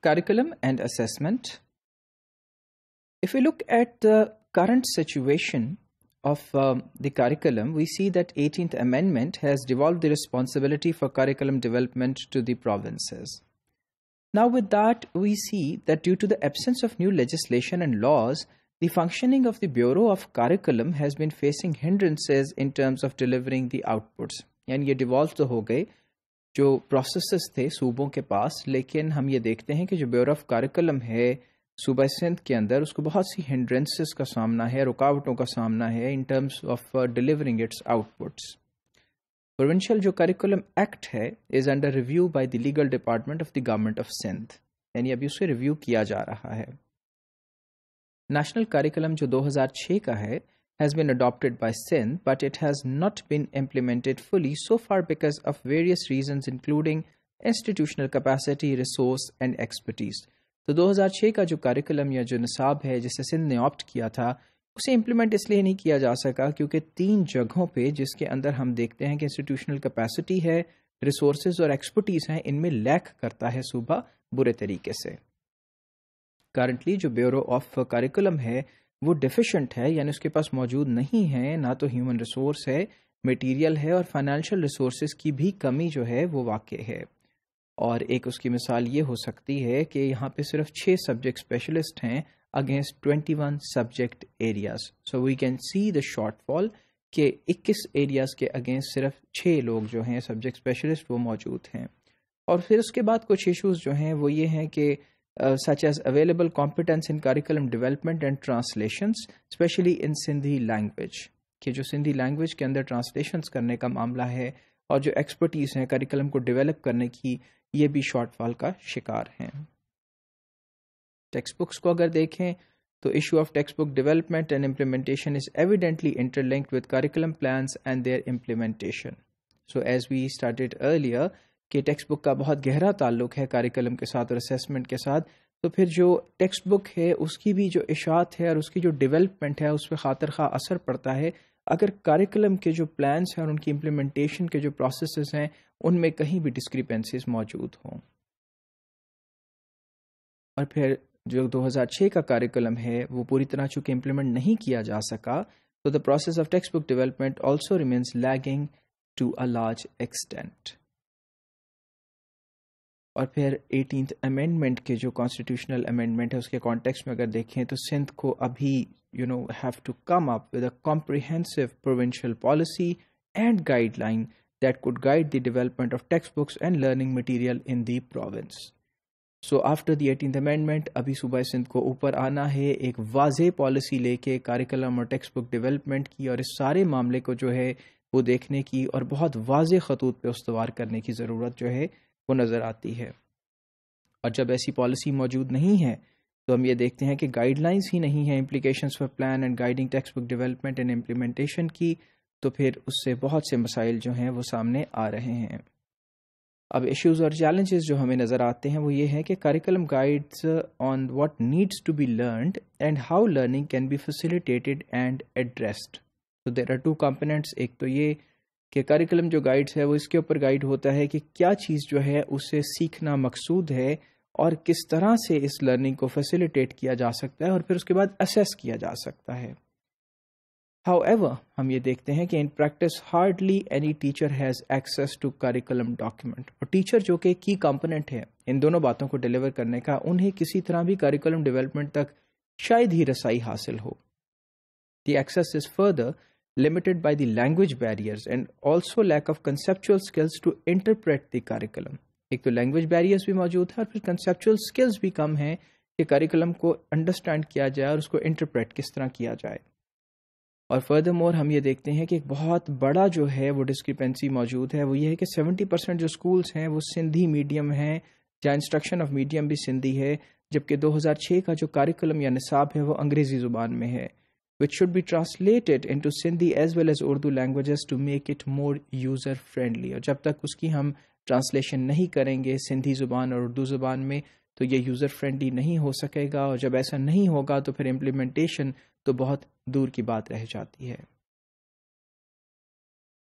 Curriculum and assessment. If we look at the current situation of the curriculum, we see that 18th Amendment has devolved the responsibility for curriculum development to the provinces. Now with that, we see that due to the absence of new legislation and laws, the functioning of the Bureau of Curriculum has been facing hindrances in terms of delivering the outputs. यानी ये devolve तो हो गए जो processes थे सूबों के पास, लेकिन हम ये देखते हैं कि जो Bureau of Curriculum है सूबा सिंध के अंदर, उसको बहुत सी hindrances का सामना है, रुकावटों का सामना है in terms of delivering its outputs. Provincial जो Curriculum Act है is under review by the Legal Department of the Government of Sindh. यानी अभी उसे रिव्यू किया जा रहा है. National Curriculum जो 2006 का है has been adopted by Sindh, but it has not been implemented fully so far because of various reasons including institutional capacity, resource and expertise. तो 2006 का जो curriculum या जो निसाब है जिसे सिंध ने ऑप्ट किया था, उसे इम्प्लीमेंट इसलिए नहीं किया जा सका क्योंकि 3 जगहों पे जिसके अंदर हम देखते हैं कि इंस्टीट्यूशनल कैपेसिटी है, रिसोर्सेज और एक्सपर्टीज हैं, इनमें लैक करता है सूबा बुरे तरीके से. करंटली जो ब्यूरो ऑफ करिकुलम है वो डिफिशेंट है, यानी उसके पास मौजूद नहीं है, ना तो ह्यूमन रिसोर्स है, मटेरियल है और फाइनेंशियल रिसोर्सेज की भी कमी जो है वो वाक़ई है. और एक उसकी मिसाल ये हो सकती है कि यहाँ पे सिर्फ 6 सब्जेक्ट स्पेशलिस्ट हैं against 21 subject areas. So we can see the shortfall कि 21 एरियाज के अगेंस्ट सिर्फ 6 लोग जो हैं सब्जेक्ट स्पेशलिस्ट वो मौजूद हैं. और फिर उसके बाद कुछ इश्यूज जो हैं वो ये हैं कि such as available competence in curriculum development and translations, especially in Sindhi language, कि जो सिंधी लैंग्वेज के अंदर ट्रांसलेशंस करने का मामला है और जो एक्सपर्टीज हैं करिकुलम को डेवलप करने की, ये भी शॉर्टफॉल का शिकार हैं. टेक्स्ट बुक्स को अगर देखें तो issue of textbook development and implementation is evidently interlinked with curriculum plans and their implementation. So as we started earlier कि टेक्स्ट बुक का बहुत गहरा ताल्लुक है करिकुलम के साथ और असेसमेंट के साथ, तो फिर जो टेक्स्ट बुक है उसकी भी जो इशात है और उसकी जो डेवलपमेंट है उस पर खातिर खा असर पड़ता है अगर करिकुलम के जो प्लान्स हैं और उनकी इम्प्लीमेंटेशन के जो प्रोसेसेस हैं उनमें कहीं भी डिस्क्रिपेंसीज मौजूद हों. और फिर जो 2006 का करिकुलम है वो पूरी तरह चूँकि इम्प्लीमेंट नहीं किया जा सका, तो the process of textbook development also remains lagging to a large extent. और फिर 18th अमेंडमेंट के जो कॉन्स्टिट्यूशनल अमेंडमेंट है उसके कॉन्टेक्स्ट में अगर देखें तो सिंध को अभी have to come up with a comprehensive provincial policy and guideline that could guide the development of textbooks and learning material in the province. So after the 18th amendment अभी सूबा सिंध को ऊपर आना है एक वाज़ेह पॉलिसी लेके curriculum और टेक्स्ट बुक डेवलपमेंट की और इस सारे मामले को जो है वो देखने की और बहुत वाज़ेह खतूत पे उस्तवार करने की ज़रूरत जो है वो नज़र आती है. और जब ऐसी पॉलिसी मौजूद नहीं है तो हम ये देखते हैं कि गाइडलाइंस ही नहीं है implications for plan and guiding text book development and implementation की, तो फिर उससे बहुत से मसाइल जो हैं वो सामने आ रहे हैं. अब इश्यूज और चैलेंजेस जो हमें नज़र आते हैं वो ये है कि curriculum guides on what needs to be learned and how learning can be facilitated and addressed. तो देयर आर 2 कंपोनेंट्स. एक तो ये कि करिकुलम जो गाइड्स है वो इसके ऊपर गाइड होता है कि क्या चीज़ जो है उससे सीखना मकसूद है और किस तरह से इस लर्निंग को फैसिलिटेट किया जा सकता है और फिर उसके बाद असेस किया जा सकता है. हाउएवर हम ये देखते हैं कि in practice hardly any teacher has access to curriculum document. और टीचर जो कि की कंपोनेंट है इन दोनों बातों को डिलीवर करने का, उन्हें किसी तरह भी करिकुलम डेवलपमेंट तक शायद ही रसाई हासिल हो. The access is further limited by the language barriers and also lack of conceptual skills to interpret the curriculum. एक तो language barriers भी मौजूद है और फिर conceptual skills भी कम हैं कि curriculum को understand किया जाए और उसको interpret किस तरह किया जाए. और furthermore हम ये देखते हैं कि एक बहुत बड़ा जो है वो discrepancy मौजूद है, वो ये है कि 70% जो schools हैं वो सिंधी मीडियम हैं, जहाँ instruction of medium भी सिंधी है, जबकि 2006 का जो curriculum या निसाब है वो अंग्रेज़ी ज़ुबान में है, which should be translated into Sindhi as well as Urdu languages to make it more user friendly. और जब तक उसकी हम ट्रांसलेशन नहीं करेंगे सिंधी ज़ुबान और उर्दू ज़ुबान में तो ये यूज़र फ्रेंडली नहीं हो सकेगा और जब ऐसा नहीं होगा तो फिर इम्प्लीमेंटेशन तो बहुत दूर की बात रह जाती है.